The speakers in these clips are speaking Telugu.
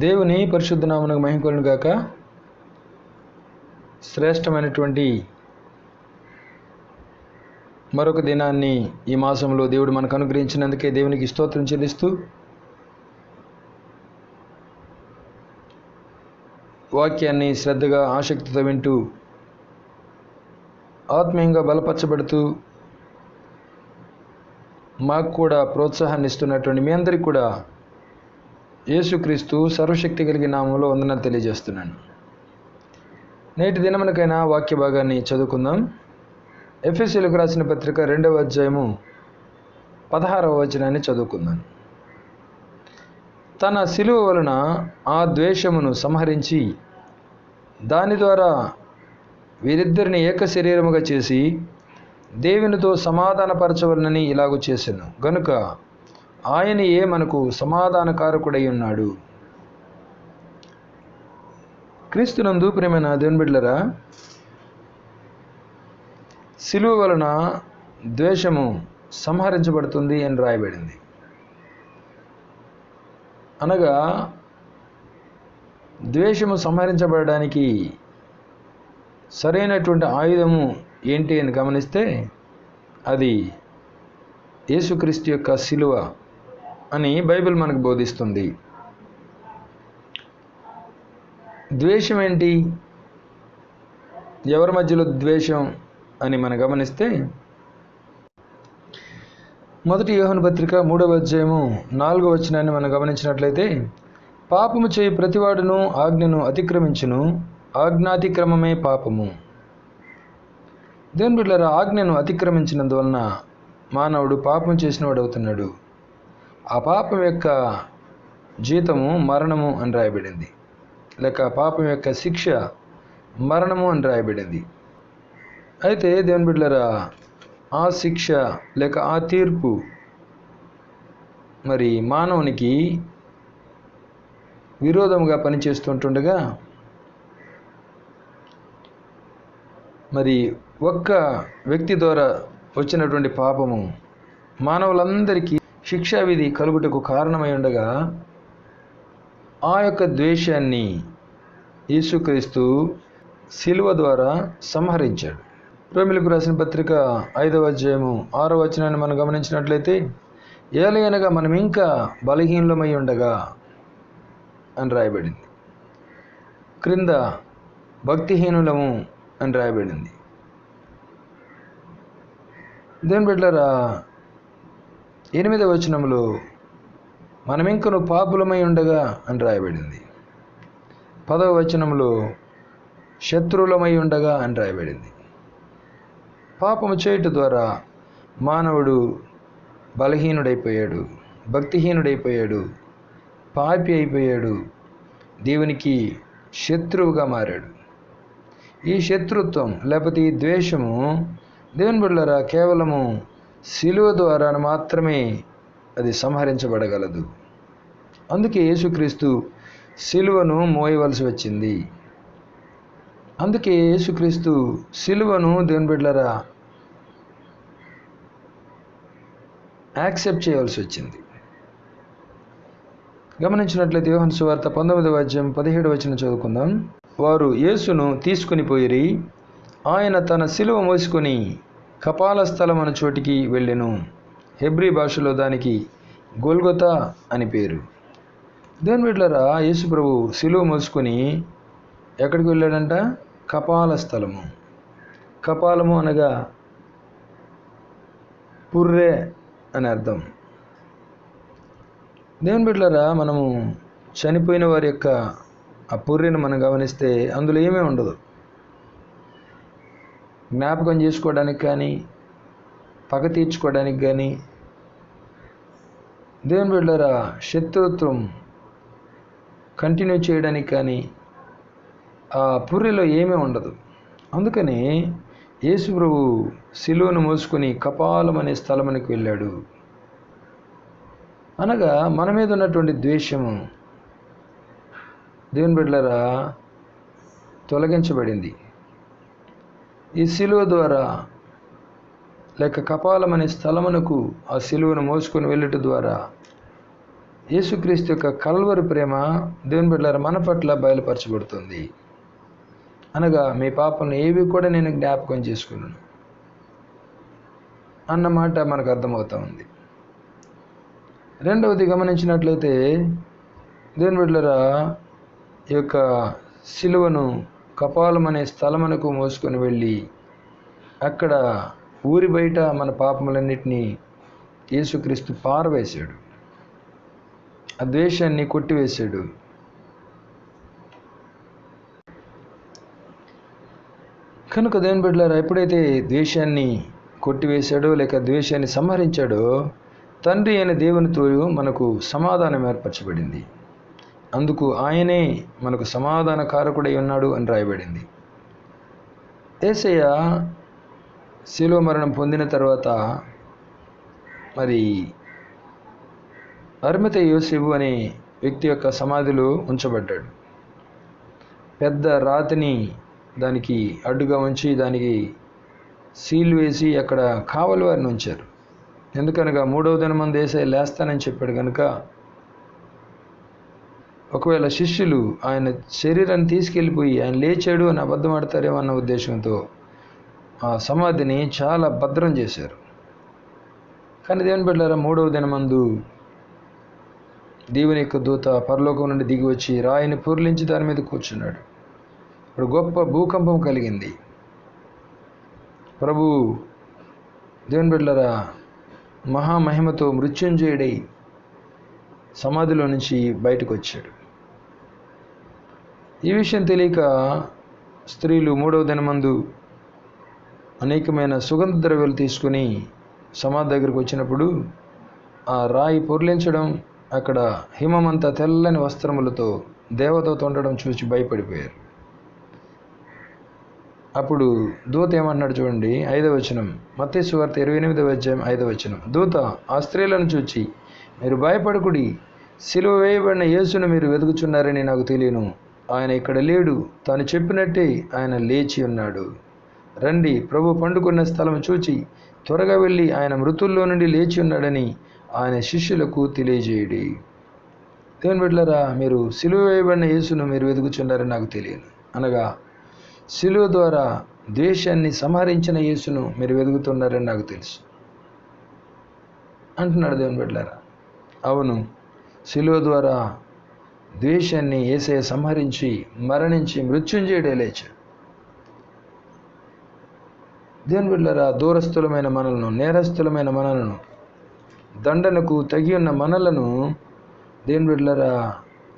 దేవుని పరిశుద్ధ నామమునకు మహిమ కలుగును గాక. శ్రేష్టమైనటువంటి మరొక దినాన్ని ఈ మాసంలో దేవుడు మనకు అనుగ్రహించినందుకే దేవునికి స్తోత్రం చెల్లిస్తూ వాక్యాన్ని శ్రద్ధగా ఆసక్తితో వింటూ ఆత్మీయంగా బలపరచబడుతూ మాకు కూడా ప్రోత్సాహాన్ని ఇస్తున్నటువంటి మీ అందరికీ కూడా యేసుక్రీస్తు సర్వశక్తి కలిగిన నామంలో వందనాలు తెలియజేస్తున్నాను. నేటి దినమునకైనా వాక్య భాగాన్ని చదువుకుందాం. ఎఫెసీయులకు రాసిన పత్రిక 2వ అధ్యాయము 16వ వచనాన్ని చదువుకుందాం. తన శిలువ వలన ఆ ద్వేషమును సంహరించి దాని ద్వారా వీరిద్దరిని ఏక శరీరముగా చేసి దేవునితో సమాధానపరచవలనని ఇలాగు చేసెను. గనుక ఆయనయే మనకు సమాధానకారకుడై ఉన్నాడు. క్రీస్తునందు ప్రియమైన దేవుని బిడ్డలారా, శిలువ వలన ద్వేషము సంహరించబడుతుంది అని రాయబడింది. అనగా ద్వేషము సంహరించబడడానికి సరైనటువంటి ఆయుధము ఏంటి అని గమనిస్తే అది యేసుక్రీస్తు యొక్క శిలువ అని బైబిల్ మనకు బోధిస్తుంది. ద్వేషం ఏంటి, ఎవరి మధ్యలో ద్వేషం అని మనం గమనిస్తే 1 యోహాను పత్రిక 3వ అధ్యాయము 4వ వచనాన్ని మనం గమనించినట్లయితే, పాపము చేయి ప్రతివాడును ఆజ్ఞను అతిక్రమించును, ఆజ్ఞాతిక్రమమే పాపము. దేవుని బిడ్డలారా, ఆజ్ఞను అతిక్రమించినందువలన మానవుడు పాపం చేసినవాడు అవుతున్నాడు. ఆ పాపం యొక్క జీతము మరణము అని రాయబడింది, లేక పాపం యొక్క శిక్ష మరణము అని రాయబడింది. అయితే దేవుని బిడ్డలారా, ఆ శిక్ష లేక ఆ తీర్పు మరి మానవునికి విరోధముగా పనిచేస్తుంటుండగా మరి ఒక్క వ్యక్తి ద్వారా వచ్చినటువంటి పాపము మానవులందరికీ శిక్షావిధి కలుగుటకు కారణమై ఉండగా ఆ యొక్క ద్వేషాన్ని యేసుక్రీస్తు శిలువ ద్వారా సంహరించాడు. రోమీయులకు రాసిన పత్రిక 5వ అధ్యాయము 6వ వచనాన్ని మనం గమనించినట్లయితే, ఏలయనగా మనం ఇంకా బలహీనులమై ఉండగా అని రాయబడింది. క్రింద భక్తిహీనులము అని రాయబడింది. దేవుని బిడ్డలారా, 8వ వచనంలో మనమింకను పాపులమై ఉండగా అని రాయబడింది. 10వ వచనంలో శత్రువులమై ఉండగా అని రాయబడింది. పాపము చేయుట ద్వారా మానవుడు బలహీనుడైపోయాడు, భక్తిహీనుడైపోయాడు, పాపి అయిపోయాడు, దేవునికి శత్రువుగా మారాడు. ఈ శత్రుత్వం లేకపోతే ఈ ద్వేషము దేవుని బిడ్డలారా కేవలము శిలువ ద్వారా మాత్రమే అది సంహరించబడగలదు. అందుకే యేసుక్రీస్తు శిలువను మోయవలసి వచ్చింది. అందుకే యేసుక్రీస్తు శిలువను దేవుని బిడ్డలారా యాక్సెప్ట్ చేయవలసి వచ్చింది. గమనించినట్లయితే యోహాను సువార్త 19వ అధ్యాయం 17వ వచనం చదువుకుందాం. వారు యేసును తీసుకుని పోయిరి, ఆయన తన శిలువ మోసుకొని కపాల స్థలం అను చోటికి వెళ్ళెను. హెబ్రీ భాషలో దానికి గొల్గొతా అని పేరు. దేవుని బిడ్డలారా, యేసు ప్రభు శిలువ మోసుకొని ఎక్కడికి వెళ్ళాడంట? కపాల స్థలము. కపాలము అనగా పుర్రె అని అర్థం. దేవుని బిడ్డలారా, మనము చనిపోయిన వారి యొక్క ఆ పుర్రెను మనం గమనిస్తే అందులో ఏమీ ఉండదు. జ్ఞాపకం చేసుకోవడానికి కానీ, పగ తీర్చుకోవడానికి కానీ, దేవుని బిడ్డలారా శత్రుత్వం కంటిన్యూ చేయడానికి కానీ ఆ పుర్రెలో ఏమీ ఉండదు. అందుకని యేసు ప్రభు శిలువను మోసుకొని కపాలం అనే స్థలమునికి వెళ్ళాడు. అనగా మన మీద ఉన్నటువంటి ద్వేషము దేవుని బిడ్డలారా తొలగించబడింది. ఈ శిలువ ద్వారా లేక కపాలం అనే స్థలమునకు ఆ శిలువను మోసుకొని వెళ్ళటం ద్వారా యేసుక్రీస్తు యొక్క కల్వరి ప్రేమ దేవుని బిడ్డలారా మన పట్ల బయలుపరచబడుతుంది. అనగా మీ పాపలను ఏవి కూడా నేను జ్ఞాపకం చేసుకున్నాను అన్నమాట మనకు అర్థమవుతా ఉంది. రెండవది గమనించినట్లయితే దేవుని బిడ్డలారా, ఈ యొక్క సిలువను కపాలం అనే స్థలమునకు మోసుకొని వెళ్ళి అక్కడ ఊరి బయట మన పాపములన్నిటినీ యేసుక్రీస్తు పారవేశాడు. ఆ ద్వేషాన్ని కొట్టివేశాడు. కనుక దేవుని బిడ్డలారా, ఎప్పుడైతే ద్వేషాన్ని కొట్టివేశాడో లేక ద్వేషాన్ని సంహరించాడో తండ్రి అయిన దేవునితో మనకు సమాధానం ఏర్పరచబడింది. అందుకు ఆయనే మనకు సమాధాన కారకుడై ఉన్నాడు అని రాయబడింది. యేసయ్య శిలువ మరణం పొందిన తర్వాత మరి అరిమతయి యోసేపు అనే వ్యక్తి యొక్క సమాధిలో ఉంచబడ్డాడు. పెద్ద రాతిని దానికి అడ్డుగా ఉంచి దానికి సీల్ వేసి అక్కడ కావలి వారిని ఉంచారు. ఎందుకనగా 3వ దినమందు యేసయ్య లేస్తానని చెప్పాడు కనుక ఒకవేళ శిష్యులు ఆయన శరీరాన్ని తీసుకెళ్ళిపోయి ఆయన లేచాడు అని అబద్ధం ఆడతారేమో అన్న ఉద్దేశంతో ఆ సమాధిని చాలా భద్రం చేశారు. కానీ దేవుని బిడ్డలారా, 3వ దినమందు దేవుని యొక్క దూత పరలోకం నుండి దిగి వచ్చి రాయిని పొర్లించి దాని మీద కూర్చున్నాడు. ఇప్పుడు గొప్ప భూకంపం కలిగింది. ప్రభు దేవుని బిడ్డలారా మహామహిమతో మృత్యుంజయుడై సమాధిలో నుంచి బయటకు వచ్చాడు. ఈ విషయం తెలియక స్త్రీలు 3వ దినమందు అనేకమైన సుగంధ ద్రవ్యాలు తీసుకుని సమాధి దగ్గరికి వచ్చినప్పుడు ఆ రాయి పొర్లించడం, అక్కడ హిమమంతా తెల్లని వస్త్రములతో దేవదూత ఉండడం చూసి భయపడిపోయారు. అప్పుడు దూత ఏమంటున్నాడు చూడండి, 5వ వచనం, మత్తయి సువార్త 28వ అధ్యాయం 5వ వచనం. దూత ఆ స్త్రీలను చూచి, మీరు భయపడకుడి, సిలువ వేయబడిన యేసును మీరు వెతుకుచున్నారని నాకు తెలియను. ఆయన ఇక్కడ లేడు, తాను చెప్పినట్టే ఆయన లేచి ఉన్నాడు. రండి, ప్రభు పండుకున్న స్థలం చూచి త్వరగా వెళ్ళి ఆయన మృతుల్లో నుండి లేచి ఉన్నాడని ఆయన శిష్యులకు తెలియజేయుడి. దేవుని బిడ్డలారా, మీరు సిలువ వేయబడిన యేసును మీరు వెతుకుచున్నారని నాకు తెలియను. అనగా సిలువ ద్వారా ద్వేషాన్ని సంహరించిన యేసును మీరు వెతుకుతున్నారని నాకు తెలుసు అంటున్నాడు దేవుని బిడ్డలారా. అవును, సిలువ ద్వారా ద్వేషాన్ని యేసయ్య సంహరించి మరణించి మృత్యుంజయుడే లేచాడు. దేవుని బిడ్డలారా, దూరస్థులమైన మనలను, నేరస్థులమైన మనలను, దండనకు తగి ఉన్న మనలను దేవుని బిడ్డలారా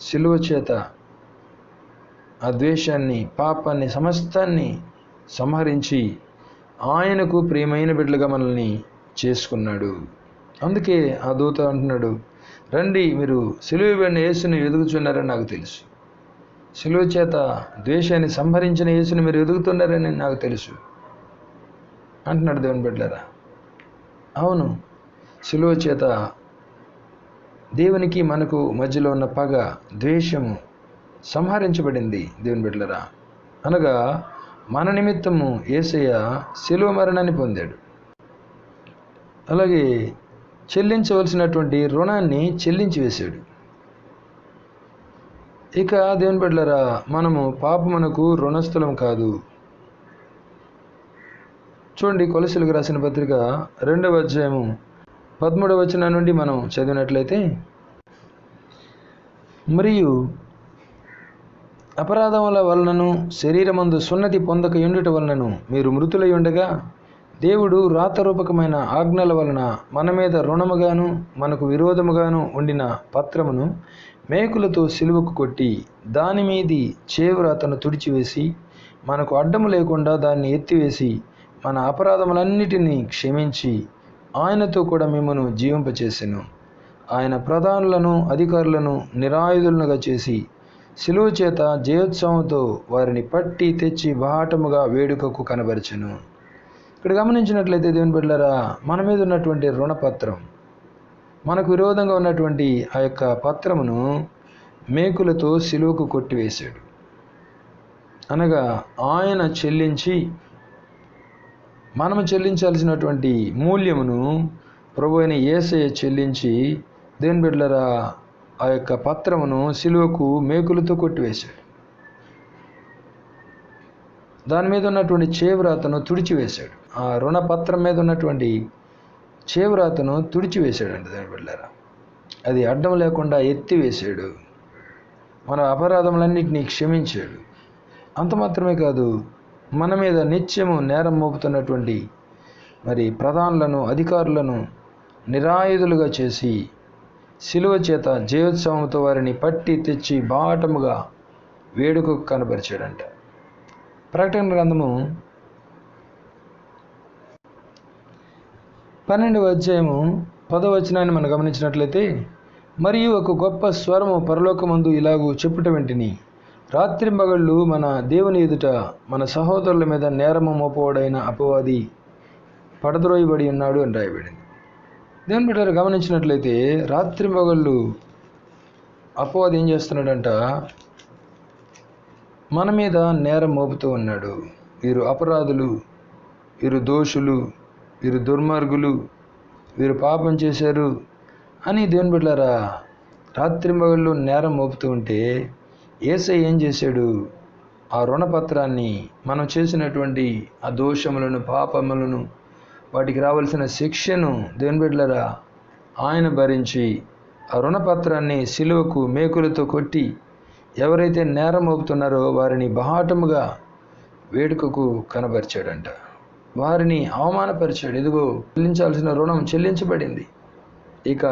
సిలువ చేత ఆ ద్వేషాన్ని, పాపాన్ని, సమస్తాన్ని సంహరించి ఆయనకు ప్రియమైన బిడ్డలుగా మనల్ని చేసుకున్నాడు. అందుకే ఆ దూత అంటున్నాడు, రండి, మీరు సిలువ వేయబడిన యేసుని వెతుకుతున్నారని నాకు తెలుసు. సిలువ చేత ద్వేషాన్ని సంహరించిన యేసుని మీరు వెతుకుతున్నారని నాకు తెలుసు అంటున్నాడు దేవుని బిడ్డలారా. అవును, సిలువ చేత దేవునికి మనకు మధ్యలో ఉన్న పగ, ద్వేషము సంహరించబడింది దేవుని బిడ్డలారా. అనగా మన నిమిత్తము యేసయ్య సిలువ మరణాన్ని పొందాడు. అలాగే చెల్లించవలసినటువంటి రుణాన్ని చెల్లించి వేశాడు. ఇక దేవుని బిడ్డలారా, మనము పాపమునకు రుణస్థులం కాదు. చూడండి, కొలస్సీలకు రాసిన పత్రిక 2వ అధ్యాయము 13వ వచనం నుండి మనం చదివినట్లయితే, మరియు అపరాధముల వలనను శరీరమందు సున్నతి పొందక ఉండుట వలనను మీరు మృతులై ఉండగా దేవుడు రాతరూపకమైన ఆజ్ఞల వలన మన మీద రుణముగాను మనకు విరోధముగాను ఉండిన పత్రమును మేకులతో సిలువకు కొట్టి దాని మీది చేవ్రాతను తుడిచివేసి మనకు అడ్డము లేకుండా దాన్ని ఎత్తివేసి మన అపరాధములన్నిటినీ క్షమించి ఆయనతో కూడా మిమ్మను జీవింపచేసెను. ఆయన ప్రధానులను అధికారులను నిరాయుధులుగా చేసి సిలువ చేత జయోత్సవంతో వారిని పట్టి తెచ్చి బాహటముగా వేడుకకు కనబరిచెను. ఇక్కడ గమనించినట్లయితే దేవుని బిడ్డలారా, మన మీద ఉన్నటువంటి రుణపత్రం, మనకు విరోధంగా ఉన్నటువంటి ఆ యొక్క పత్రమును మేకులతో సిలువకు కొట్టివేశాడు. అనగా ఆయన చెల్లించి, మనము చెల్లించాల్సినటువంటి మూల్యమును ప్రభు అయిన యేసయ్య చెల్లించి దేవుని బిడ్డలారా ఆ యొక్క పత్రమును సిలువకు మేకులతో కొట్టివేశాడు. దాని మీద ఉన్నటువంటి చేవ్రాతను తుడిచివేశాడు. ఆ రుణపత్రం మీద ఉన్నటువంటి చేవ్రాతను తుడిచివేశాడండి. దాని బిడ్డలారా, అది అడ్డం లేకుండా ఎత్తివేశాడు. మన అపరాధములన్నింటినీ క్షమించాడు. అంత మాత్రమే కాదు, మన మీద నిత్యము నేరం మోపుతున్నటువంటి ప్రధానులను, అధికారులను నిరాయుధులుగా చేసి శిలువ చేత జయోత్సవంతో వారిని పట్టి తెచ్చి బాటముగా వేడుకకు కనపరిచాడంట. ప్రకటన గ్రంథము 12వ అధ్యాయము 10వ వచనాన్ని మనం గమనించినట్లయితే, మరియు ఒక గొప్ప స్వరము పరలోకమందు ఇలాగూ చెప్పుట వింటిని, రాత్రింబగళ్ళు మన దేవుని ఎదుట మన సహోదరుల మీద నేరము మోపవాడైన అపవాది పడద్రోయబడి ఉన్నాడు అని రాయబడింది. దేవుని బిడ్డలారా, గమనించినట్లయితే రాత్రింబగళ్ళు అపవాది ఏం చేస్తున్నాడంట? మన మీద నేరం మోపుతూ ఉన్నాడు. వీరు అపరాధులు, వీరు దోషులు, వీరు దుర్మార్గులు, వీరు పాపం చేశారు అని దేవుని బిడ్డలారా రాత్రింబగళ్ళు నేరం మోపుతూ ఉంటే, యేసయ్య ఏం చేశాడు? ఆ రుణపత్రాన్ని, మనం చేసినటువంటి ఆ దోషములను, పాపములను, వాటికి రావాల్సిన శిక్షను దేవుని బిడ్డలారా ఆయన భరించి ఆ రుణపత్రాన్ని సిలువకు మేకులతో కొట్టి ఎవరైతే నేరం మోపుతున్నారో వారిని బహాటముగా వేడుకకు కనబరిచాడంట. వారిని అవమానపరిచాడు. ఇదిగో చెల్లించాల్సిన రుణం చెల్లించబడింది, ఇక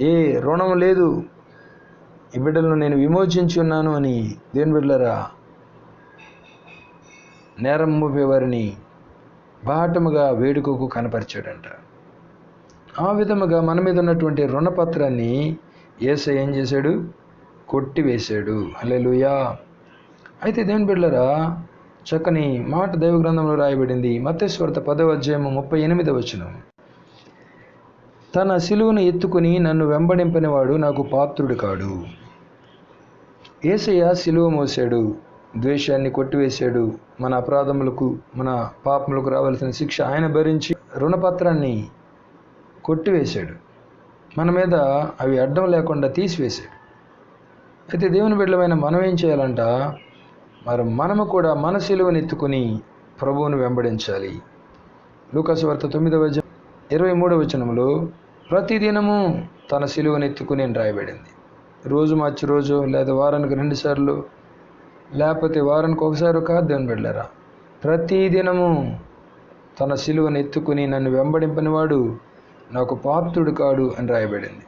ఏ రుణం లేదు, ఈ బిడ్డలను నేను విమోచించి ఉన్నాను అని దేవుని బిడ్డలారా నేరం మోపే వారిని బాటముగా వేడుకకు కనపరిచాడంట. ఆ విధముగా మన మీద ఉన్నటువంటి రుణపత్రాన్ని యేసయ్య ఏం చేశాడు? కొట్టివేశాడు. హల్లెలూయా. అయితే దేవుని బిడ్డలారా, చక్కని మాట దైవ గ్రంథంలో రాయబడింది. మత్తయి సువార్త 10వ అధ్యాయము 38వ వచనం, తన సిలువను ఎత్తుకుని నన్ను వెంబడింపని వాడు నాకు పాత్రుడు కాడు. యేసయ్య సిలువ మోసాడు, ద్వేషాన్ని కొట్టివేశాడు. మన అపరాధములకు, మన పాపములకు రావాల్సిన శిక్ష ఆయన భరించి రుణపత్రాన్ని కొట్టివేశాడు. మన మీద అవి అడ్డం లేకుండా తీసివేశాడు. అయితే దేవుని బిడ్డలమైన మనం ఏం చేయాలంట? మనము కూడా మన సిలువను ఎత్తుకుని ప్రభువును వెంబడించాలి. లూకాసు వార్త 9వ అధ్యాయం 23వ వచనంలో ప్రతిదినము తన సిలువను ఎత్తుకుని అని రాయబడింది. రోజు మార్చి రోజు, లేదా వారానికి 2 సార్లు, లేకపోతే వారానికి ఒకసారి కాదు దేవుని బిడ్డలారా, ప్రతిదినము తన సిలువను ఎత్తుకుని నన్ను వెంబడింపని వాడు నాకు పాత్రుడు కాడు అని రాయబడింది.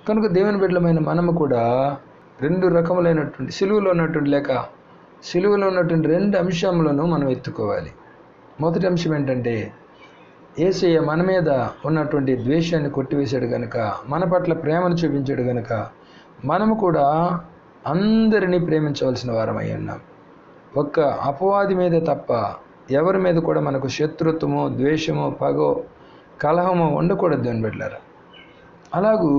కనుక దేవుని బిడ్డలమైన మనము కూడా 2 రకములైనటువంటి సిలువలో ఉన్నటువంటి సిలువలో ఉన్నటువంటి 2 అంశములను మనం ఎత్తుకోవాలి. మొదటి అంశం ఏంటంటే, యేసయ్య మన మీద ఉన్నటువంటి ద్వేషాన్ని కొట్టివేశాడు కనుక, మన పట్ల ప్రేమను చూపించాడు కనుక మనము కూడా అందరినీ ప్రేమించవలసిన వారమై ఉన్నాం. ఒక్క అపవాది మీద తప్ప ఎవరి మీద కూడా మనకు శత్రుత్వమో, ద్వేషమో, పగో, కలహమో ఉండకూడదు దేవుని బిడ్డలారా. అలాగూ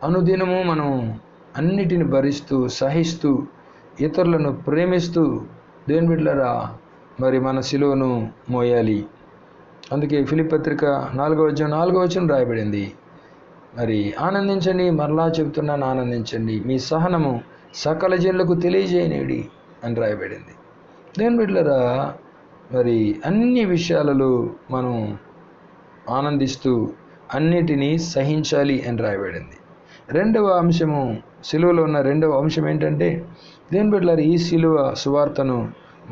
అనుదినము మనం అన్నిటిని భరిస్తూ, సహిస్తూ, ఇతరులను ప్రేమిస్తూ దేవుని బిడ్డలారా మన సిలువను మోయాలి. అందుకే ఫిలిప్పీ పత్రిక 4వ అధ్యాయం 4వ వచనం రాయబడింది, ఆనందించండి, మరలా చెబుతున్నాను ఆనందించండి, మీ సహనము సకల జనులకు తెలియజేయనిడి అని రాయబడింది. దేవుని బిడ్డలారా అన్ని విషయాలలో మనం ఆనందిస్తూ అన్నిటినీ సహించాలి అని రాయబడింది. 2వ అంశము, సిలువలో ఉన్న 2వ అంశం ఏంటంటే, దేవుని బిడ్డలారా ఈ సిలువ సువార్తను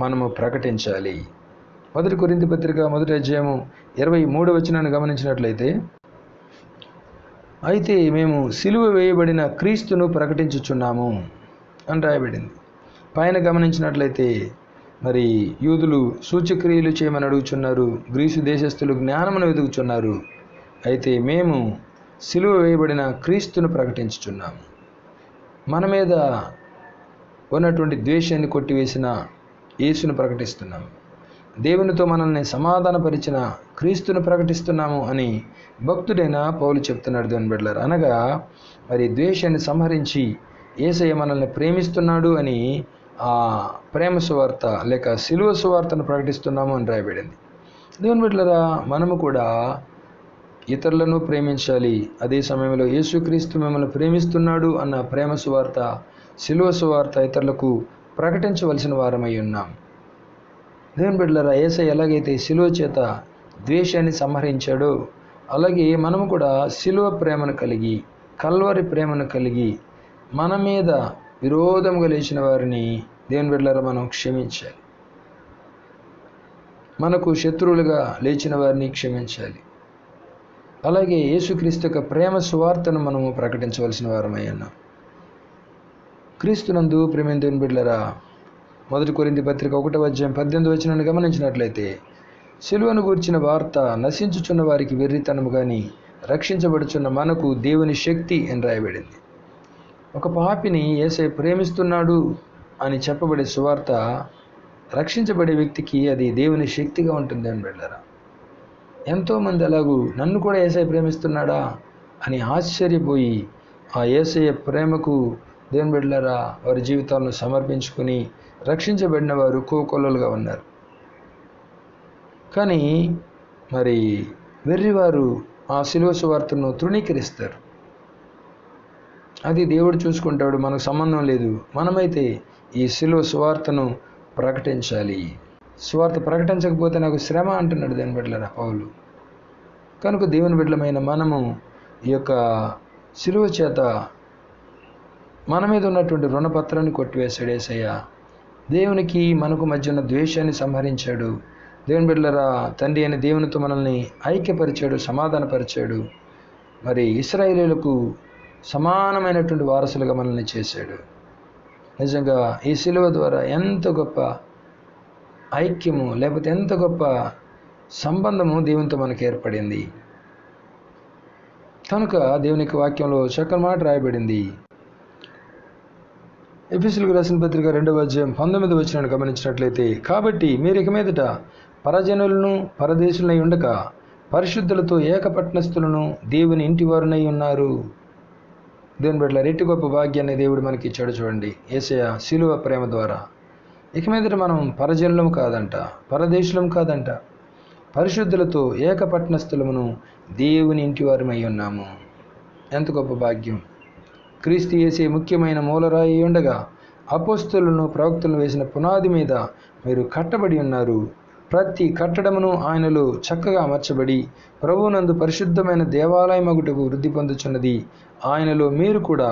మనము ప్రకటించాలి. 1 కొరింథీ పత్రిక 1వ అధ్యాయము 23వ వచనాన్ని గమనించినట్లయితే, అయితే మేము సిలువ వేయబడిన క్రీస్తును ప్రకటించుచున్నాము అని రాయబడింది. పైన గమనించినట్లయితే యూదులు సూచక్రియలు చేయమని అడుగుచున్నారు, గ్రీసు దేశస్థులు జ్ఞానమును వెతుకుచున్నారు. అయితే మేము సిలువ వేయబడిన క్రీస్తును ప్రకటించుచున్నాము. మన మీద ఉన్నటువంటి ద్వేషాన్ని కొట్టివేసిన యేసును ప్రకటిస్తున్నాము. దేవునితో మనల్ని సమాధానపరిచిన క్రీస్తును ప్రకటిస్తున్నాము అని భక్తుడైన పౌలు చెప్తున్నాడు దేవుని బిడ్డలారా. అనగా ద్వేషాన్ని సంహరించి యేసయ్య మనల్ని ప్రేమిస్తున్నాడు అని ఆ ప్రేమ సువార్త లేక సిలువ సువార్తను ప్రకటిస్తున్నాము అని రాయబడింది. దేవుని బిడ్డలారా మనము కూడా ఇతరులను ప్రేమించాలి. అదే సమయంలో యేసుక్రీస్తు మిమ్మల్ని ప్రేమిస్తున్నాడు అన్న ప్రేమ సువార్త, శిలువ సువార్త ఇతరులకు ప్రకటించవలసిన వారమై ఉన్నాం. దేవుని బిడ్డలారా, యేసయ్య ఎలాగైతే శిలువ చేత ద్వేషాన్ని సంహరించాడో అలాగే మనము కూడా శిలువ ప్రేమను కలిగి, కల్వరి ప్రేమను కలిగి, మన మీద విరోధంగా లేచిన వారిని దేవుని బిడ్డలారా మనం క్షమించాలి. మనకు శత్రువులుగా లేచిన వారిని క్షమించాలి. అలాగే యేసుక్రీస్తు యొక్క ప్రేమ సువార్తను మనము ప్రకటించవలసిన వారమై ఉన్నాం. క్రీస్తునందు ప్రేమైన దేవుని బిడ్డలారా, 1 కొరింథీ పత్రిక 1:18 గమనించినట్లయితే, సిలువను గూర్చిన వార్త నశించుచున్న వారికి వెర్రితనము గాని రక్షించబడుచున్న మనకు దేవుని శక్తి అని రాయబడింది. ఒక పాపిని యేసయ్య ప్రేమిస్తున్నాడు అని చెప్పబడే సువార్త రక్షించబడే వ్యక్తికి అది దేవుని శక్తిగా ఉంటుంది అని బిడ్డలారా. ఎంతోమంది అలాగూ నన్ను కూడా యేసయ్య ప్రేమిస్తున్నాడా అని ఆశ్చర్యపోయి ఆ యేసయ్య ప్రేమకు దేవుని బిడ్డలారా వారి జీవితాలను సమర్పించుకుని రక్షించబడిన వారు కోకొల్లలుగా ఉన్నారు. కానీ మరి వెర్రివారు ఆ శిలువ సువార్తను తృణీకరిస్తారు. అది దేవుడు చూసుకుంటాడు, మనకు సంబంధం లేదు. మనమైతే ఈ శిలువ సువార్తను ప్రకటించాలి. సువార్త ప్రకటించకపోతే నాకు శ్రమ అంటున్నాడు దేవుని బిడ్డలారా పౌలు. కనుక దేవుని బిడ్డలమైన మనము ఈ యొక్క శిలువ చేత మన మీద ఉన్నటువంటి రుణపత్రాన్ని కొట్టివేశాడు యేసయ్య. దేవునికి మనకు మధ్య ఉన్న ద్వేషాన్ని సంహరించాడు. దేవుని బిడ్డలారా, తండ్రి అయిన దేవునితో మనల్ని ఐక్యపరిచాడు, సమాధానపరిచాడు. మరి ఇశ్రాయేలీయులకు సమానమైనటువంటి వారసులుగా మనల్ని చేశాడు. నిజంగా ఈ శిలువ ద్వారా ఎంత గొప్ప ఐక్యము లేకపోతే ఎంత గొప్ప సంబంధము దేవునితో మనకు ఏర్పడింది. కనుక దేవుని వాక్యంలో చక్కని మాట రాయబడింది. ఎఫెసీయులకు రాసిన పత్రిక 2:19 గమనించినట్లయితే, కాబట్టి మీరు ఇక మీదట పరజనులను పరదేశులనై ఉండక పరిశుద్ధులతో ఏకపట్నస్థులను దేవుని ఇంటివారునై ఉన్నారు. దేవుని బిడ్డల రెట్టి గొప్ప భాగ్యాన్ని దేవుడు మనకి ఇచ్చాడు చూడండి, యేసయ్య శిలువ ప్రేమ ద్వారా. ఇక మీదట మనం పరజనులం కాదంట, పరదేశులం కాదంట, పరిశుద్ధులతో ఏకపట్నస్థులమును దేవుని ఇంటివారమై ఉన్నాము. ఎంత గొప్ప భాగ్యం! క్రీస్తు యేసే ముఖ్యమైన మూలరాయి ఉండగా అపోస్తలులను ప్రవక్తలను వేసిన పునాది మీద మీరు కట్టబడి ఉన్నారు. ప్రతి కట్టడమును ఆయనలో చక్కగా అమర్చబడి ప్రభువునందు పరిశుద్ధమైన దేవాలయమగుటకు వృద్ధి పొందుచున్నది. ఆయనలో మీరు కూడా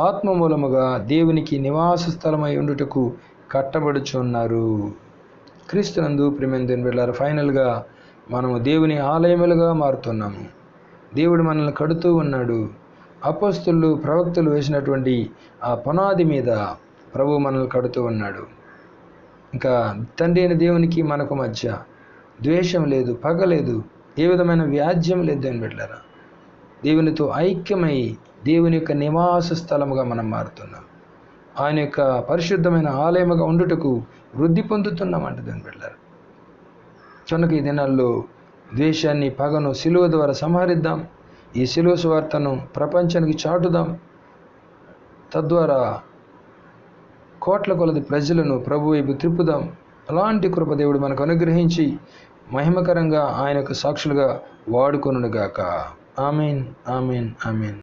ఆత్మ మూలముగా దేవునికి నివాస స్థలమై ఉండుటకు కట్టబడుచున్నారు. క్రీస్తునందు ప్రియమైన దేవుని బిడ్డలారా, ఫైనల్గా మనము దేవుని ఆలయములుగా మారుతున్నాము. దేవుడు మనల్ని కడుతూ ఉన్నాడు. అపోస్తలులు ప్రవక్తలు వేసినటువంటి ఆ పునాది మీద ప్రభువు మనల్ని కడుతూ ఉన్నాడు. ఇంకా తండ్రి అయిన దేవునికి మనకు మధ్య ద్వేషం లేదు, పగ లేదు, ఏ విధమైన వ్యాజ్యం లేదు. అని బిడ్డలారా, దేవునితో ఐక్యమై దేవుని యొక్క నివాస స్థలముగా మనం మారుతున్నాం. ఆయన యొక్క పరిశుద్ధమైన ఆలయముగా ఉండుటకు వృద్ధి పొందుతున్నామంట దాని బిడ్డలారా. కనుక ఈ దినాల్లో ద్వేషాన్ని, పగను శిలువ ద్వారా సంహరిద్దాం. ఈ శిలువ సువార్తను ప్రపంచానికి చాటుదాం. తద్వారా కోట్ల కొలది ప్రజలను ప్రభు వైపు త్రిప్పుదాం. అలాంటి కృప దేవుడు మనకు అనుగ్రహించి మహిమకరంగా ఆయన యొక్క సాక్షులుగా వాడుకొనుగాక. ఆమేన్, ఆమేన్, ఆమేన్.